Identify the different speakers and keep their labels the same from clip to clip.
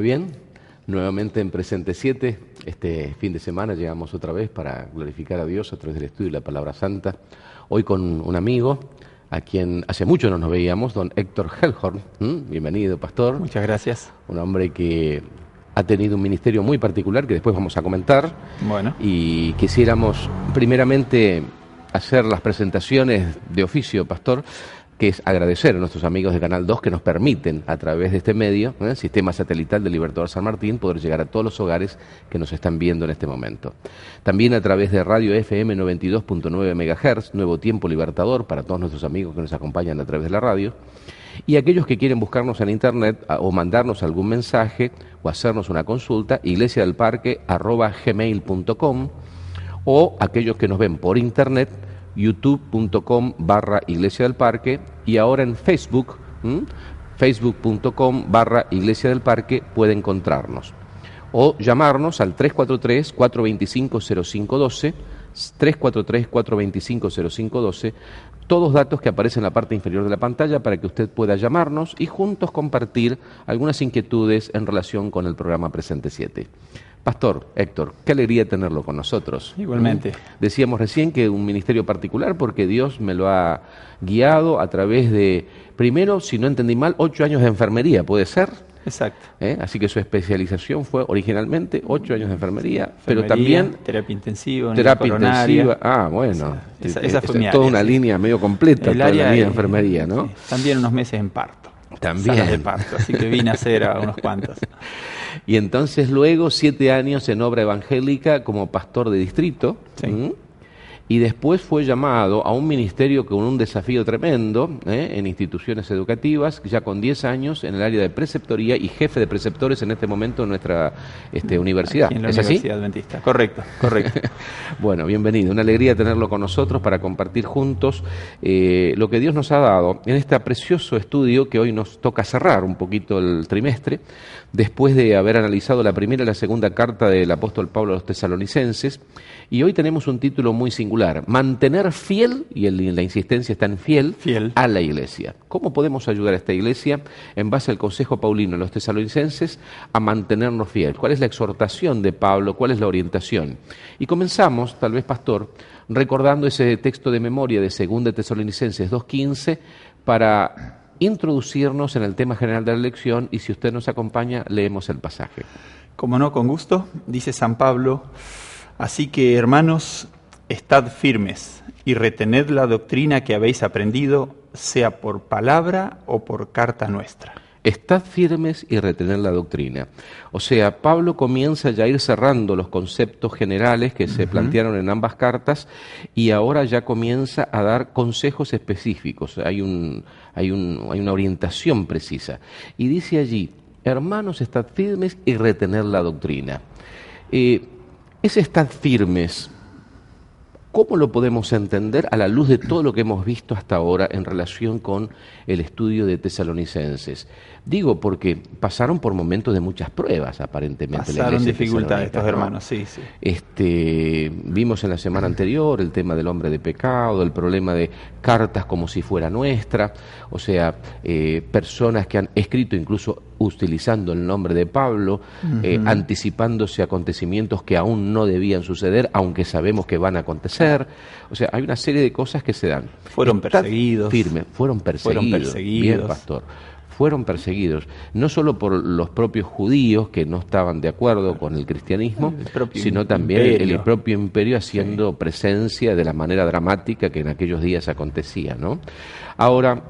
Speaker 1: bien? Nuevamente en Presente 7, este fin de semana llegamos otra vez para glorificar a Dios a través del estudio de la Palabra Santa. Hoy con un amigo a quien hace mucho no nos veíamos, don Héctor Hellhorn. Bienvenido, pastor.
Speaker 2: Muchas gracias.
Speaker 1: Un hombre que ha tenido un ministerio muy particular que después vamos a comentar.
Speaker 2: Bueno.
Speaker 1: Y quisiéramos primeramente hacer las presentaciones de oficio, pastor, que es agradecer a nuestros amigos de Canal 2 que nos permiten, a través de este medio, el Sistema Satelital del Libertador San Martín, poder llegar a todos los hogares que nos están viendo en este momento. También a través de Radio FM 92.9 MHz, Nuevo Tiempo Libertador, para todos nuestros amigos que nos acompañan a través de la radio. Y aquellos que quieren buscarnos en internet o mandarnos algún mensaje o hacernos una consulta, iglesiadelparque@gmail.com, o aquellos que nos ven por internet, youtube.com/Iglesia del Parque, y ahora en Facebook, facebook.com/Iglesia del Parque, puede encontrarnos. O llamarnos al 343-425-0512, 343-425-0512, todos datos que aparecen en la parte inferior de la pantalla para que usted pueda llamarnos y juntos compartir algunas inquietudes en relación con el programa Presente 7. Pastor Héctor, qué alegría tenerlo con nosotros.
Speaker 2: Igualmente.
Speaker 1: Decíamos recién que un ministerio particular porque Dios me lo ha guiado a través de, primero, si no entendí mal, 8 años de enfermería, ¿puede ser?
Speaker 2: Exacto.
Speaker 1: Así que su especialización fue originalmente 8 años de enfermería, pero también
Speaker 2: terapia intensiva,
Speaker 1: terapia intensiva. Ah, bueno.
Speaker 2: Esa fue mi área,
Speaker 1: toda una línea medio completa, toda la línea de enfermería, ¿no?
Speaker 2: Sí. También unos meses en parto.
Speaker 1: También.
Speaker 2: Salas de parto, así que vine a hacer a unos cuantos.
Speaker 1: Y entonces luego 7 años en obra evangélica como pastor de distrito.
Speaker 2: Sí.
Speaker 1: Y después fue llamado a un ministerio con un desafío tremendo en instituciones educativas, ya con 10 años en el área de preceptoría y jefe de preceptores en este momento en nuestra universidad.
Speaker 2: Aquí en la
Speaker 1: ¿Es
Speaker 2: Universidad
Speaker 1: así?
Speaker 2: Adventista. Correcto.
Speaker 1: Bueno, bienvenido. Una alegría tenerlo con nosotros para compartir juntos lo que Dios nos ha dado en este precioso estudio que hoy nos toca cerrar un poquito el trimestre, después de haber analizado la primera y la segunda carta del apóstol Pablo a los tesalonicenses. Y hoy tenemos un título muy singular: mantener fiel, y la insistencia está en fiel, a la iglesia. ¿Cómo podemos ayudar a esta iglesia, en base al consejo paulino a los tesalonicenses, a mantenernos fiel? ¿Cuál es la exhortación de Pablo? ¿Cuál es la orientación? Y comenzamos, tal vez, pastor, recordando ese texto de memoria de 2 Tesalonicenses 2:15 para introducirnos en el tema general de la lección, y si usted nos acompaña, leemos el pasaje.
Speaker 2: Como no, con gusto. Dice San Pablo: así que, hermanos, estad firmes y retened la doctrina que habéis aprendido, sea por palabra o por carta nuestra.
Speaker 1: Estad firmes y retened la doctrina. O sea, Pablo comienza ya a ir cerrando los conceptos generales que se plantearon en ambas cartas, y ahora ya comienza a dar consejos específicos. Hay una orientación precisa. Y dice allí: hermanos, estad firmes y retened la doctrina. Ese estad firmes, ¿cómo lo podemos entender a la luz de todo lo que hemos visto hasta ahora en relación con el estudio de Tesalonicenses? Digo, porque pasaron por momentos de muchas pruebas, aparentemente.
Speaker 2: Pasaron dificultades estos hermanos, sí.
Speaker 1: Vimos en la semana anterior el tema del hombre de pecado, el problema de cartas como si fuera nuestra, o sea, personas que han escrito incluso utilizando el nombre de Pablo, anticipándose a acontecimimientos que aún no debían suceder, aunque sabemos que van a acontecer. O sea, hay una serie de cosas que se dan.
Speaker 2: Fueron perseguidos.
Speaker 1: Fueron perseguidos. Bien, pastor. Fueron perseguidos, no solo por los propios judíos que no estaban de acuerdo con el cristianismo, sino también el propio imperio haciendo presencia de la manera dramática que en aquellos días acontecía, ¿no? Ahora,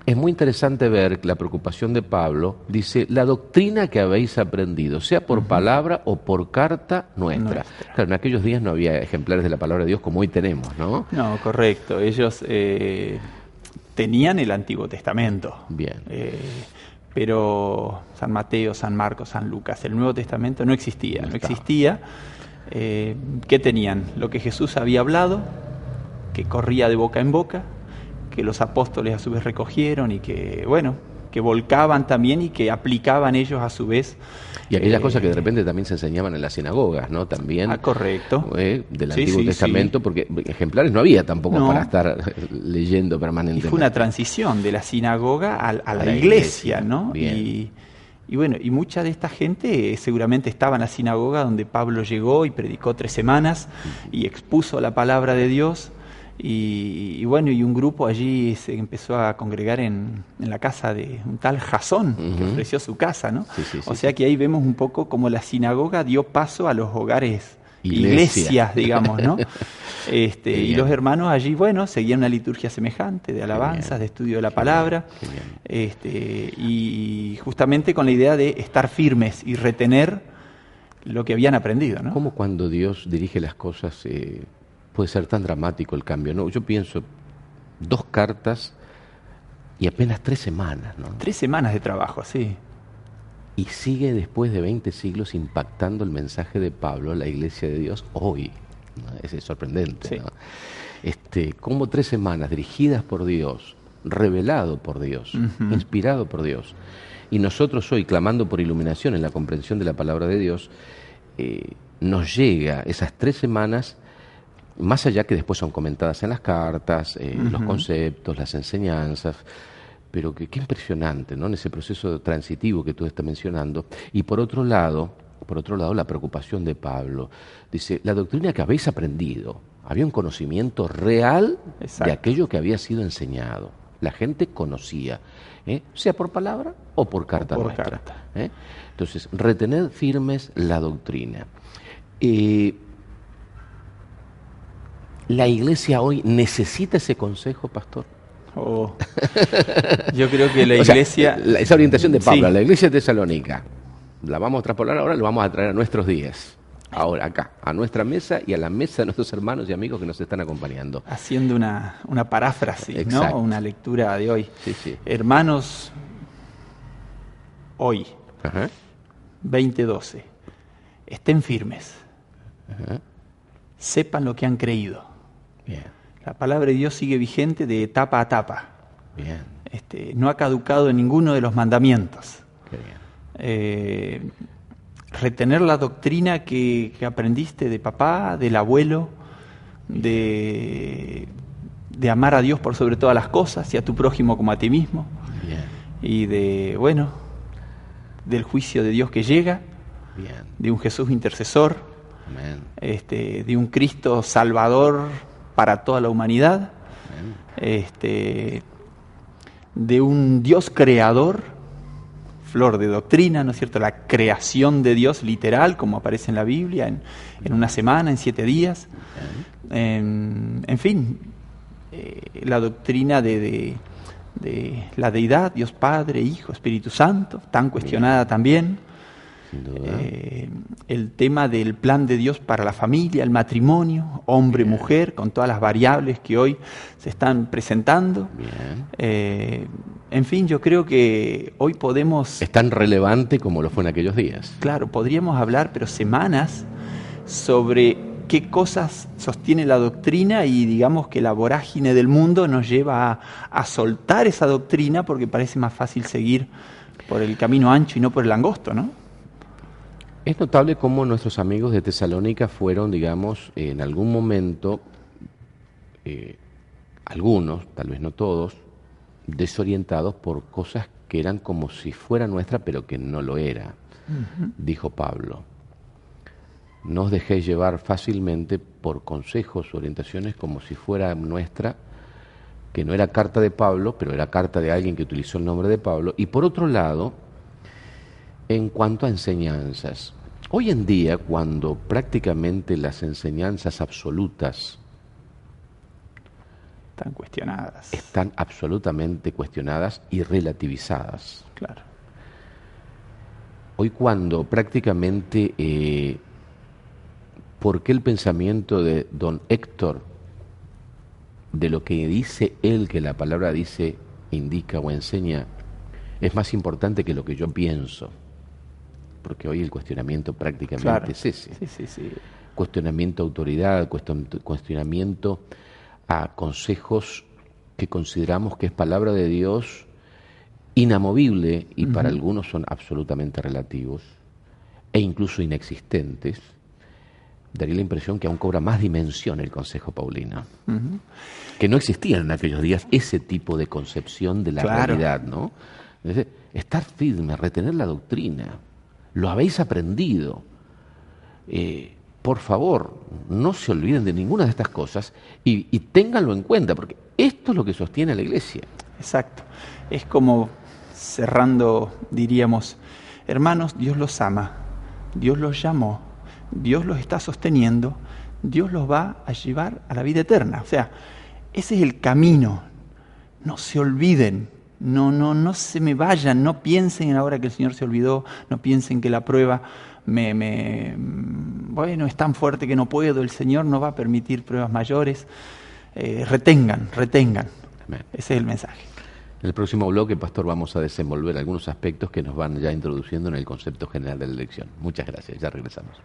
Speaker 1: es muy interesante ver la preocupación de Pablo. Dice: la doctrina que habéis aprendido, sea por palabra o por carta nuestra. Claro, en aquellos días no había ejemplares de la palabra de Dios como hoy tenemos, ¿no?
Speaker 2: No, correcto. Ellos tenían el Antiguo Testamento.
Speaker 1: Bien.
Speaker 2: Pero San Mateo, San Marcos, San Lucas, el Nuevo Testamento no existía. No existía. ¿Qué tenían? Lo que Jesús había hablado, que corría de boca en boca, que los apóstoles a su vez recogieron y que, bueno, que volcaban también y que aplicaban ellos a su vez.
Speaker 1: Y aquellas cosas que de repente también se enseñaban en las sinagogas, ¿no? También.
Speaker 2: Correcto.
Speaker 1: Del Antiguo Testamento, porque ejemplares no había tampoco para estar leyendo permanentemente.
Speaker 2: Y fue una transición de la sinagoga a la iglesia, ¿no?
Speaker 1: Bien.
Speaker 2: Y bueno, y mucha de esta gente seguramente estaba en la sinagoga donde Pablo llegó y predicó 3 semanas y expuso la palabra de Dios. Y bueno, y un grupo allí se empezó a congregar en la casa de un tal Jasón, que ofreció su casa, ¿no? O sea que ahí vemos un poco como la sinagoga dio paso a los hogares, iglesias, digamos, ¿no? Y los hermanos allí, bueno, seguían una liturgia semejante de alabanzas, de estudio de la palabra, y justamente con la idea de estar firmes y retener lo que habían aprendido, ¿no?
Speaker 1: ¿Cómo cuando Dios dirige las cosas puede ser tan dramático el cambio? No, yo pienso 2 cartas y apenas 3 semanas, ¿no?
Speaker 2: 3 semanas de trabajo, sí.
Speaker 1: Y sigue después de 20 siglos impactando el mensaje de Pablo a la Iglesia de Dios hoy, ¿no? Es sorprendente, sí, ¿no? Como 3 semanas dirigidas por Dios, revelado por Dios, inspirado por Dios, y nosotros hoy clamando por iluminación en la comprensión de la palabra de Dios, nos llega esas 3 semanas, más allá que después son comentadas en las cartas, los conceptos, las enseñanzas, pero qué impresionante, ¿no? En ese proceso transitivo que tú estás mencionando. Y por otro lado, la preocupación de Pablo. Dice, la doctrina que habéis aprendido, había un conocimiento real de aquello que había sido enseñado. La gente conocía, sea por palabra o por carta nuestra. Entonces, retener firmes la doctrina. ¿La iglesia hoy necesita ese consejo, pastor?
Speaker 2: Yo creo que la iglesia...
Speaker 1: esa orientación de Pablo, sí, la iglesia de Tesalónica, la vamos a traspolar ahora, lo vamos a traer a nuestros días. Ahora, acá, a nuestra mesa y a la mesa de nuestros hermanos y amigos que nos están acompañando.
Speaker 2: Haciendo una paráfrasis, ¿no? Una lectura de hoy.
Speaker 1: Sí, sí.
Speaker 2: Hermanos, hoy, 20:12, estén firmes. Sepan lo que han creído.
Speaker 1: Bien.
Speaker 2: La palabra de Dios sigue vigente de etapa a etapa.
Speaker 1: Bien.
Speaker 2: No ha caducado en ninguno de los mandamientos.
Speaker 1: Qué bien.
Speaker 2: Retener la doctrina que aprendiste de papá, del abuelo, de amar a Dios por sobre todas las cosas y a tu prójimo como a ti mismo.
Speaker 1: Bien.
Speaker 2: Y del juicio de Dios que llega.
Speaker 1: Bien.
Speaker 2: De un Jesús intercesor.
Speaker 1: Amén.
Speaker 2: De un Cristo salvador para toda la humanidad.
Speaker 1: Amén.
Speaker 2: De un Dios creador, flor de doctrina, ¿no es cierto? La creación de Dios literal, como aparece en la Biblia, en una semana, en 7 días. En fin, la doctrina de la deidad, Dios Padre, Hijo, Espíritu Santo, tan cuestionada también.
Speaker 1: Sin duda.
Speaker 2: El tema del plan de Dios para la familia, el matrimonio, hombre, mujer, con todas las variables que hoy se están presentando.
Speaker 1: Bien.
Speaker 2: En fin, yo creo que hoy podemos...
Speaker 1: Es tan relevante como lo fue en aquellos días.
Speaker 2: Claro, podríamos hablar, pero semanas, sobre qué cosas sostiene la doctrina y digamos que la vorágine del mundo nos lleva a soltar esa doctrina porque parece más fácil seguir por el camino ancho y no por el angosto, ¿no?
Speaker 1: Es notable cómo nuestros amigos de Tesalónica fueron, digamos, en algún momento, algunos, tal vez no todos, desorientados por cosas que eran como si fuera nuestra, pero que no lo era. Dijo Pablo, no os dejéis llevar fácilmente por consejos o orientaciones como si fuera nuestra, que no era carta de Pablo, pero era carta de alguien que utilizó el nombre de Pablo. Y por otro lado, en cuanto a enseñanzas, hoy en día, cuando prácticamente las enseñanzas absolutas están absolutamente cuestionadas y relativizadas.
Speaker 2: Claro.
Speaker 1: Hoy cuando prácticamente, ¿por qué el pensamiento de don Héctor, de lo que dice él, que la palabra dice, indica o enseña, es más importante que lo que yo pienso? Porque hoy el cuestionamiento prácticamente es ese.
Speaker 2: Sí.
Speaker 1: Cuestionamiento a autoridad, cuestionamiento a consejos que consideramos que es palabra de Dios inamovible y para algunos son absolutamente relativos e incluso inexistentes. Daría la impresión que aún cobra más dimensión el consejo paulino. Que no existían en aquellos días ese tipo de concepción de la realidad, ¿no? Estar firme, retener la doctrina. Lo habéis aprendido. Por favor, no se olviden de ninguna de estas cosas y ténganlo en cuenta, porque esto es lo que sostiene a la iglesia.
Speaker 2: Exacto. Es como cerrando, diríamos, hermanos, Dios los ama, Dios los llamó, Dios los está sosteniendo, Dios los va a llevar a la vida eterna. O sea, ese es el camino. No se olviden, no se me vayan, no piensen en ahora que el Señor se olvidó, no piensen que la prueba bueno, es tan fuerte que no puedo, el Señor no va a permitir pruebas mayores. Retengan.
Speaker 1: Amén.
Speaker 2: Ese es el mensaje.
Speaker 1: En el próximo bloque, Pastor, vamos a desenvolver algunos aspectos que nos van ya introduciendo en el concepto general de la elección. Muchas gracias, ya regresamos.